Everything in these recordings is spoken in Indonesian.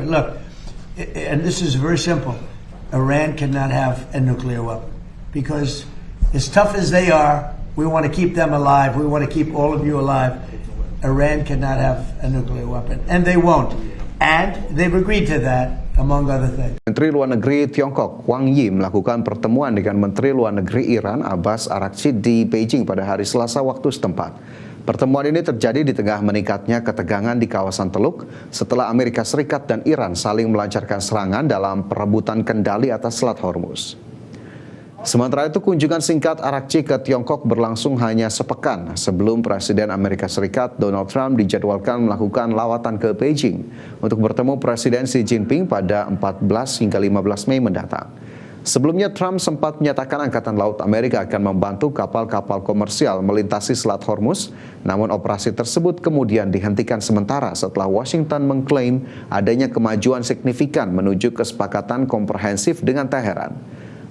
look, and this is very simple. Iran cannot have a nuclear weapon because as tough as they are, we want to keep them alive. We want to keep all of you alive. Iran cannot have a nuclear weapon, and they won't. And they've agreed to that, among other things. Menteri Luar Negeri Tiongkok Wang Yi melakukan pertemuan dengan Menteri Luar Negeri Iran Abbas Araghchi di Beijing pada hari Selasa waktu setempat. Pertemuan ini terjadi di tengah meningkatnya ketegangan di kawasan Teluk setelah Amerika Serikat dan Iran saling melancarkan serangan dalam perebutan kendali atas Selat Hormuz. Sementara itu, kunjungan singkat Araghchi ke Tiongkok berlangsung hanya sepekan sebelum Presiden Amerika Serikat Donald Trump dijadwalkan melakukan lawatan ke Beijing untuk bertemu Presiden Xi Jinping pada 14 hingga 15 Mei mendatang. Sebelumnya, Trump sempat menyatakan Angkatan Laut Amerika akan membantu kapal-kapal komersial melintasi Selat Hormuz, namun operasi tersebut kemudian dihentikan sementara setelah Washington mengklaim adanya kemajuan signifikan menuju kesepakatan komprehensif dengan Teheran.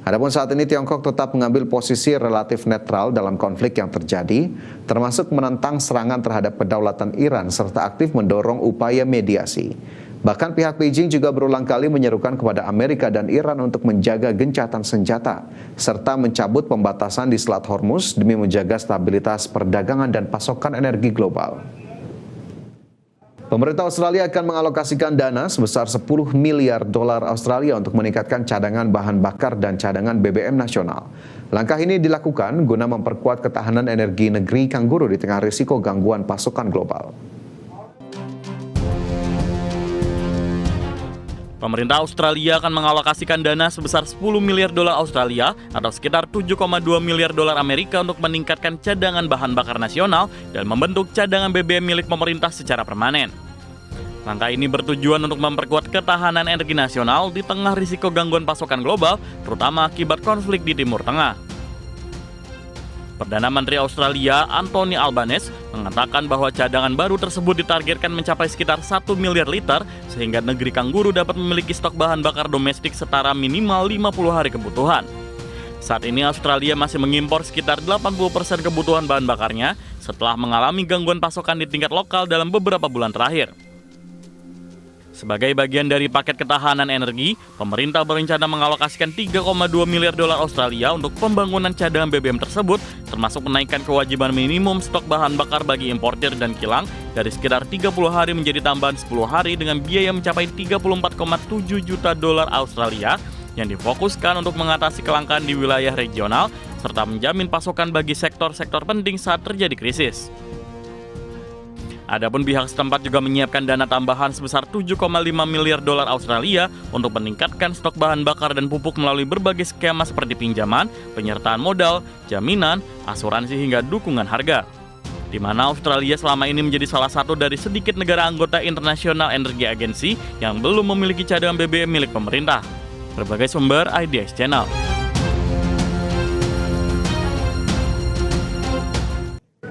Adapun saat ini Tiongkok tetap mengambil posisi relatif netral dalam konflik yang terjadi, termasuk menentang serangan terhadap kedaulatan Iran serta aktif mendorong upaya mediasi. Bahkan pihak Beijing juga berulang kali menyerukan kepada Amerika dan Iran untuk menjaga gencatan senjata, serta mencabut pembatasan di Selat Hormuz demi menjaga stabilitas perdagangan dan pasokan energi global. Pemerintah Australia akan mengalokasikan dana sebesar 10 miliar dolar Australia untuk meningkatkan cadangan bahan bakar dan cadangan BBM nasional. Langkah ini dilakukan guna memperkuat ketahanan energi negeri Kangguru di tengah risiko gangguan pasokan global. Pemerintah Australia akan mengalokasikan dana sebesar 10 miliar dolar Australia atau sekitar 7,2 miliar dolar Amerika untuk meningkatkan cadangan bahan bakar nasional dan membentuk cadangan BBM milik pemerintah secara permanen. Langkah ini bertujuan untuk memperkuat ketahanan energi nasional di tengah risiko gangguan pasokan global, terutama akibat konflik di Timur Tengah. Perdana Menteri Australia Anthony Albanese mengatakan bahwa cadangan baru tersebut ditargetkan mencapai sekitar 1 miliar liter sehingga negeri Kangguru dapat memiliki stok bahan bakar domestik setara minimal 50 hari kebutuhan. Saat ini Australia masih mengimpor sekitar 80% kebutuhan bahan bakarnya setelah mengalami gangguan pasokan di tingkat lokal dalam beberapa bulan terakhir. Sebagai bagian dari paket ketahanan energi, pemerintah berencana mengalokasikan 3,2 miliar dolar Australia untuk pembangunan cadangan BBM tersebut, termasuk menaikkan kewajiban minimum stok bahan bakar bagi importir dan kilang dari sekitar 30 hari menjadi tambahan 10 hari dengan biaya mencapai 34,7 juta dolar Australia yang difokuskan untuk mengatasi kelangkaan di wilayah regional serta menjamin pasokan bagi sektor-sektor penting saat terjadi krisis. Adapun pihak setempat juga menyiapkan dana tambahan sebesar 7,5 miliar dolar Australia untuk meningkatkan stok bahan bakar dan pupuk melalui berbagai skema seperti pinjaman, penyertaan modal, jaminan, asuransi hingga dukungan harga. Di mana Australia selama ini menjadi salah satu dari sedikit negara anggota International Energy Agency yang belum memiliki cadangan BBM milik pemerintah. Berbagai sumber IDX Channel.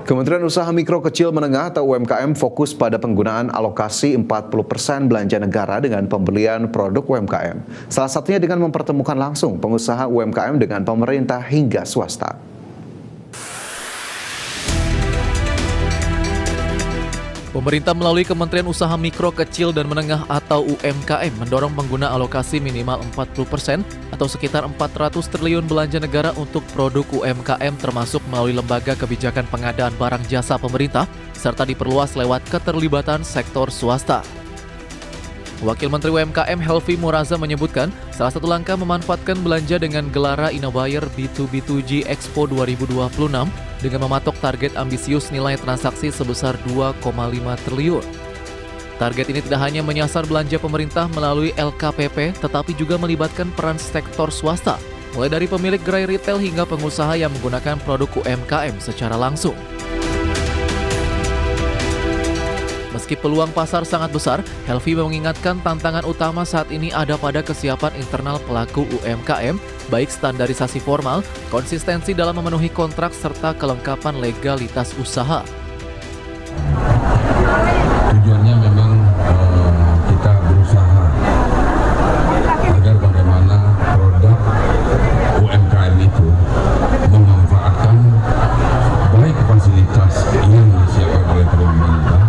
Kementerian Usaha Mikro Kecil Menengah atau UMKM fokus pada penggunaan alokasi 40% belanja negara dengan pembelian produk UMKM. Salah satunya dengan mempertemukan langsung pengusaha UMKM dengan pemerintah hingga swasta. Pemerintah melalui Kementerian Usaha Mikro Kecil dan Menengah atau UMKM mendorong pengguna alokasi minimal 40% atau sekitar 400 triliun belanja negara untuk produk UMKM termasuk melalui lembaga kebijakan pengadaan barang jasa pemerintah serta diperluas lewat keterlibatan sektor swasta. Wakil Menteri UMKM Helvi Muraza menyebutkan salah satu langkah memanfaatkan belanja dengan Gelora Innobuyer B2B2G Expo 2026 dengan mematok target ambisius nilai transaksi sebesar 2,5 triliun. Target ini tidak hanya menyasar belanja pemerintah melalui LKPP, tetapi juga melibatkan peran sektor swasta, mulai dari pemilik gerai retail hingga pengusaha yang menggunakan produk UMKM secara langsung. Meski peluang pasar sangat besar, Helvi mengingatkan tantangan utama saat ini ada pada kesiapan internal pelaku UMKM, baik standarisasi formal, konsistensi dalam memenuhi kontrak, serta kelengkapan legalitas usaha. Tujuannya memang kita berusaha agar bagaimana produk UMKM itu memanfaatkan baik fasilitas yang disiapkan oleh pemerintah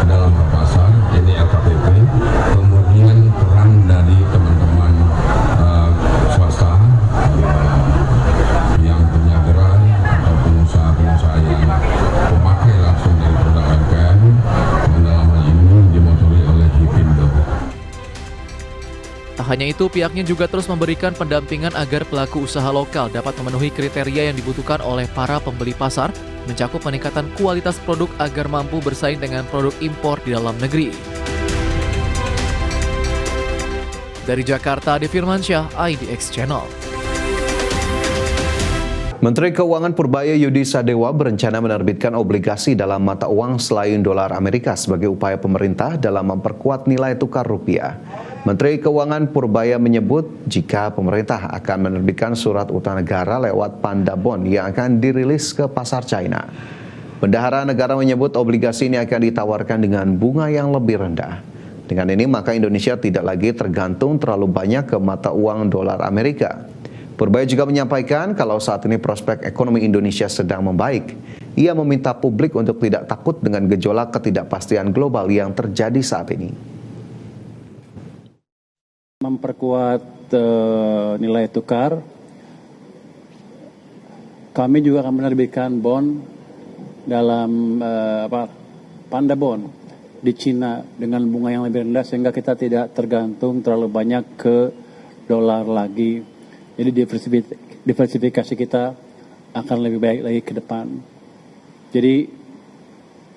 dalam pasar, ini LKPP, kemudian hanya itu, pihaknya juga terus memberikan pendampingan agar pelaku usaha lokal dapat memenuhi kriteria yang dibutuhkan oleh para pembeli pasar, mencakup peningkatan kualitas produk agar mampu bersaing dengan produk impor di dalam negeri. Dari Jakarta, Ade Firmansyah, IDX Channel. Menteri Keuangan Purbaya Yudi Sadewa berencana menerbitkan obligasi dalam mata uang selain dolar Amerika sebagai upaya pemerintah dalam memperkuat nilai tukar rupiah. Menteri Keuangan Purbaya menyebut jika pemerintah akan menerbitkan surat utang negara lewat Panda Bond yang akan dirilis ke pasar China. Bendahara negara menyebut obligasi ini akan ditawarkan dengan bunga yang lebih rendah. Dengan ini maka Indonesia tidak lagi tergantung terlalu banyak ke mata uang dolar Amerika. Purbaya juga menyampaikan kalau saat ini prospek ekonomi Indonesia sedang membaik. Ia meminta publik untuk tidak takut dengan gejolak ketidakpastian global yang terjadi saat ini. Memperkuat nilai tukar, kami juga akan menerbitkan bond dalam Panda Bond di Cina dengan bunga yang lebih rendah sehingga kita tidak tergantung terlalu banyak ke dolar lagi. Jadi diversifikasi kita akan lebih baik lagi ke depan. Jadi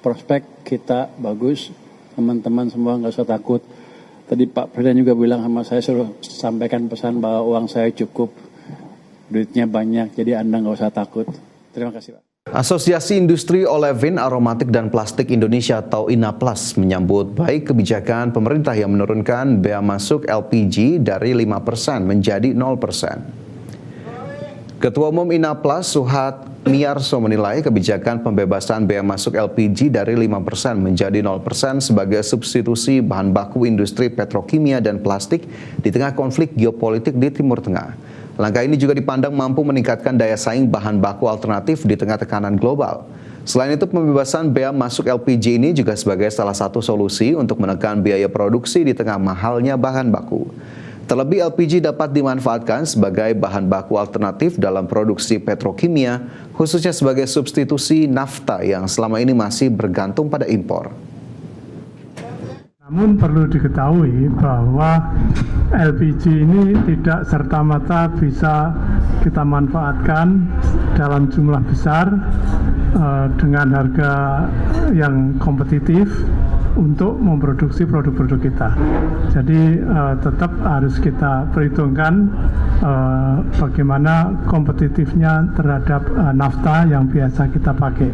prospek kita bagus, teman-teman semua nggak usah takut. Tadi Pak Presiden juga bilang sama saya, suruh sampaikan pesan bahwa uang saya cukup, duitnya banyak, jadi Anda nggak usah takut. Terima kasih Pak. Asosiasi Industri Olefin, Aromatik dan Plastik Indonesia atau INAPLAS menyambut baik kebijakan pemerintah yang menurunkan bea masuk LPG dari 5% menjadi 0%. Ketua Umum INAPLAS Suhat Miarso menilai kebijakan pembebasan bea masuk LPG dari 5% menjadi 0% sebagai substitusi bahan baku industri petrokimia dan plastik di tengah konflik geopolitik di Timur Tengah. Langkah ini juga dipandang mampu meningkatkan daya saing bahan baku alternatif di tengah tekanan global. Selain itu, pembebasan bea masuk LPG ini juga sebagai salah satu solusi untuk menekan biaya produksi di tengah mahalnya bahan baku. Terlebih LPG dapat dimanfaatkan sebagai bahan baku alternatif dalam produksi petrokimia, khususnya sebagai substitusi nafta yang selama ini masih bergantung pada impor. Namun perlu diketahui bahwa LPG ini tidak serta-merta bisa kita manfaatkan dalam jumlah besar dengan harga yang kompetitif untuk memproduksi produk-produk kita. Jadi tetap harus kita perhitungkan bagaimana kompetitifnya terhadap nafta yang biasa kita pakai.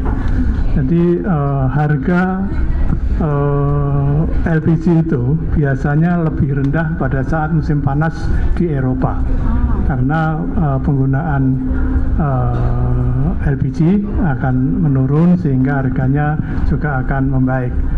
Jadi harga LPG itu biasanya lebih rendah pada saat musim panas di Eropa karena penggunaan LPG akan menurun sehingga harganya juga akan membaik.